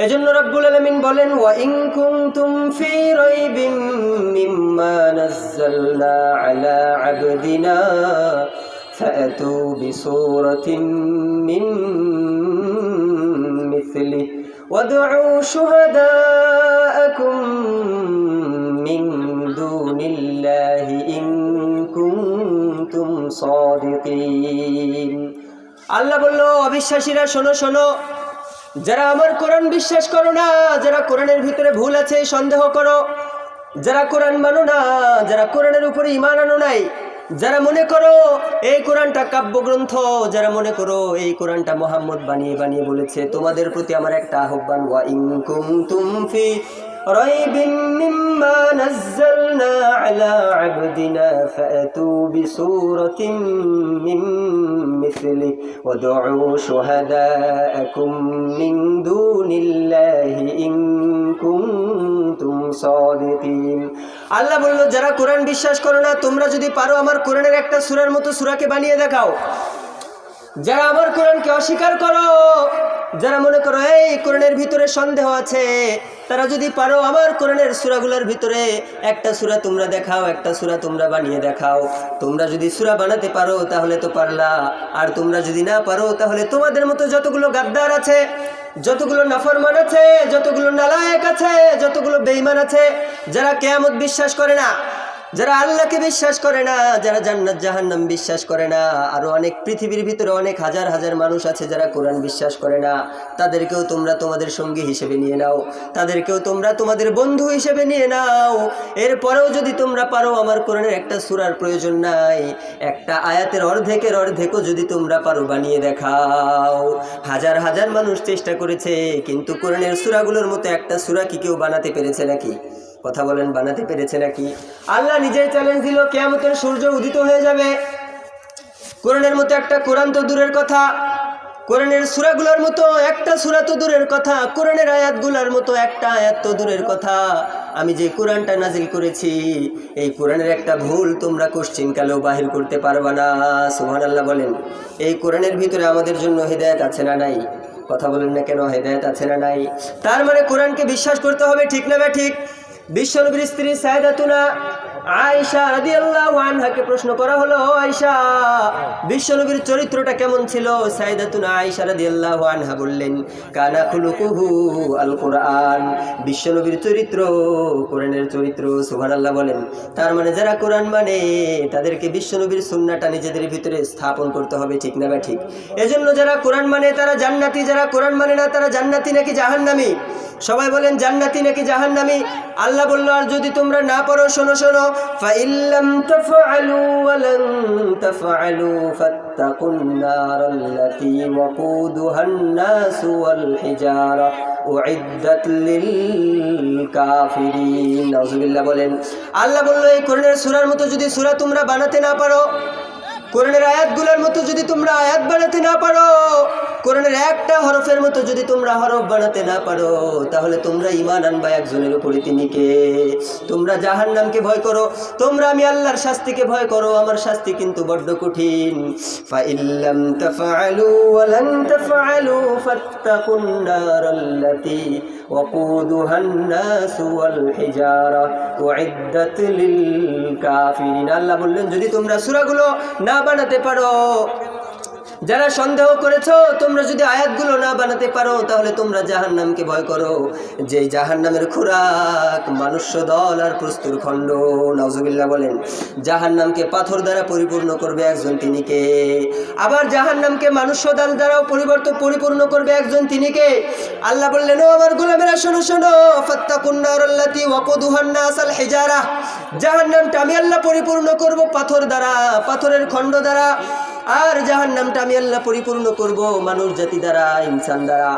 এজন্য রব্বুল আলামিন বলেন, ওয়া ইন কুনতুম ফি রাইবিম মিম্মা নাযালনা আলা আবদিনা ফাতু বিসূরাতিন মিন মিসলিহি ওয়াদউ শুহাদাআকুম মিন দুনিল্লাহি ইন কুনতুম সাদিকিন। আল্লাহ বলল, অবিশ্বাসীরা শোনো শোনো, যারা আমার কোরআন বিশ্বাস করো না, যারা কোরআনের ভিতরে ভুল আছে সন্দেহ করো, যারা কোরআন মানো না, যারা কোরআনের উপরে ঈমান আনো নাই, যারা মনে করো এই কোরআনটা কাব্যগ্রন্থ, যারা মনে করো এই কোরআনটা মুহাম্মদ বানিয়ে বানিয়ে বলেছে, তোমাদের প্রতি আমার একটা আহ্বান, ওয়া ইন কুনতুম ফি রাইবিন মিম্মা নাযালনা আলা আবদিনা ফাতু বিসূরাতিন মিন মিসলিহি ওয়াদউ শুহাদাআকুম মিন দুনিল্লাহি ইন কুনতুম সাদিকিন। আল্লাহ বলল, যারা কোরআন বিশ্বাস করো না, তোমরা যদি পারো আমার কোরআনের একটা সূরার মতো সূরাকে বানিয়ে দেখাও। যারা আমার কোরআনকে অস্বীকার করো, যারা মনে করো এই কোরআনের ভিতরে সন্দেহ আছে, তারা যদি পারো আমার কোরআনের সূরাগুলোর ভিতরে একটা সূরা তোমরা দেখাও, একটা সূরা তোমরা বানিয়ে দেখাও। তোমরা যদি সূরা বানাতে পারো তাহলে তো পারলা, আর তোমরা যদি না পারো তাহলে তোমাদের মতো যতগুলো গাদ্দার আছে, যতগুলো নাফরমান আছে, যতগুলো নালায়েক আছে, যতগুলো বেঈমান আছে, যারা কিয়ামত বিশ্বাস করে না, যারা আল্লাহকে বিশ্বাস করে না, যারা জান্নাত জাহান্নাম বিশ্বাস করে না, আরো অনেক পৃথিবীর ভিতরে অনেক হাজার হাজার মানুষ আছে যারা কোরআন বিশ্বাস করে না, তাদেরকেও তোমরা তোমাদের সঙ্গী হিসেবে নিয়ে নাও, তাদেরকেও তোমরা তোমাদের বন্ধু হিসেবে নিয়ে নাও। এরপরেও যদি তোমরা পারো, আমার কোরআনের একটা সূরার প্রয়োজন নাই, একটা আয়াতের অর্ধেকও যদি তোমরা পারো বানিয়ে দেখাও। হাজার হাজার মানুষ চেষ্টা করেছে, কিন্তু কোরআনের সূরাগুলোর মতো একটা সূরা কি কেউ বানাতে পেরেছে নাকি? কথা বলেন, বানাতে পেরেছে নাকি? আল্লাহ নিজেই চ্যালেঞ্জ দিল, কিয়ামতের সূর্য উদিত হয়ে যাবে, কোরআনের মতো একটা কোরআন তো দূরের কথা, কোরআনের সূরাগুলোর মতো একটা সূরা তো দূরের কথা, কোরআনের আয়াতগুলোর মতো একটা আয়াত তো দূরের কথা, আমি যে কোরআনটা নাজিল করেছি এই কোরআনের একটা ভুল তোমরা কোশ্চিনকালেও বাহির করতে পারবা না। সুবহানাল্লাহ বলেন। এই কোরআনের ভিতরে আমাদের জন্য হিদায়াত আছে না নাই? কথা বলেন না কেন, হিদায়াত আছে না নাই? তার মানে কোরআনকে বিশ্বাস করতে হবে, ঠিক না বা ঠিক? বিশ্বনবীর স্ত্রী সাইয়েদাতুনা আয়েশা রাদিয়াল্লাহু আনহাকে প্রশ্ন করা হলো, আয়েশা, বিশ্বনবীর চরিত্রটা কেমন ছিল? সাইয়েদাতুনা আয়েশা রাদিয়াল্লাহু আনহা বললেন, কানা খুলুকুহু আল কোরআন। বিশ্বনবীর চরিত্র কোরআনের চরিত্র। সুবহানাল্লাহ বলেন। তার মানে যারা কোরআন মানে তাদেরকে বিশ্বনবীর সুন্নাহটা নিজেদের ভিতরে স্থাপন করতে হবে, ঠিক না বা ঠিক? এজন্য যারা কোরআন মানে তারা জান্নাতি, যারা কোরআন মানে না তারা জান্নাতি নাকি জাহান্নামী? সবাই বলেন, জান্নাতি নাকি জাহান্নামী? আল্লাহ বলল, আর যদি তোমরা না পারো, শোনো শোনো, ফাইল্লাম তাফআলু ওয়া লান তাফআলু ফাত্তাকুন নারাল্লাতী ওয়াকুদুহান নাসু ওয়াল হিজারা উইদ্দাত লিল কাফিরিন। নাউযুবিল্লাহ বলেন। আল্লাহ বলল, এই কোরআনের সূরার মতো যদি সূরা তোমরা বানাতে না পারো, কোরআনের আয়াতগুলোর মতো যদি তোমরা আয়াত বানাতে না পারো, কোরআনের একটা হরফের মতো যদি তোমরা হরফ বানাতে না পারো, তাহলে তোমরা ঈমান আনবা একজনের উপরে, তিনি কে? তোমরা জাহান্নামকে ভয় করো, তোমরা আমি আল্লাহর শাস্তিকে ভয় করো, আমার শাস্তি কিন্তু বড্ড কঠিন। ফাইল্লাম তাফআলু ওয়া লান তাফআলু ফাত্তাকুন নারাল্লাতী ওয়াকুদুহান নাসু ওয়াল হিজারা উইদ্দাত লিল কাফিরিন। আল্লাহ বললেন, যদি তোমরা সূরাগুলো না বানাতে পারো, যারা সন্দেহ করেছো, তোমরা যদি আয়াতগুলো না বানাতে পারো, তাহলে তোমরা জাহান্নামকে ভয় করো, যে জাহান্নামের খোরাক মানুষ্য দল আর প্রস্তুর খণ্ড। নাউযুবিল্লাহ বলেন। জাহান্নামকে পাথর দ্বারা পরিপূর্ণ করবে একজন, তিনি কে? আবার জাহান্নামকে মানুষ্য দল দ্বারাও পরিপূর্ণ করবে একজন, তিনি কে? আল্লাহ বললেন, ও আমার গোলামেরা শোনো শোনো, ফাত্তাকুন নারাল্লাতী ওয়াকুদুহান নাস আল হিজারা। জাহান্নামটা আমি আল্লাহ পরিপূর্ণ করব পাথর দ্বারা, পাথরের খণ্ড দ্বারা, আর জাহান্নামটা আমি আল্লাহ পরিপূর্ণ করব মানুষ জাতি দ্বারা, ইনসান দ্বারা।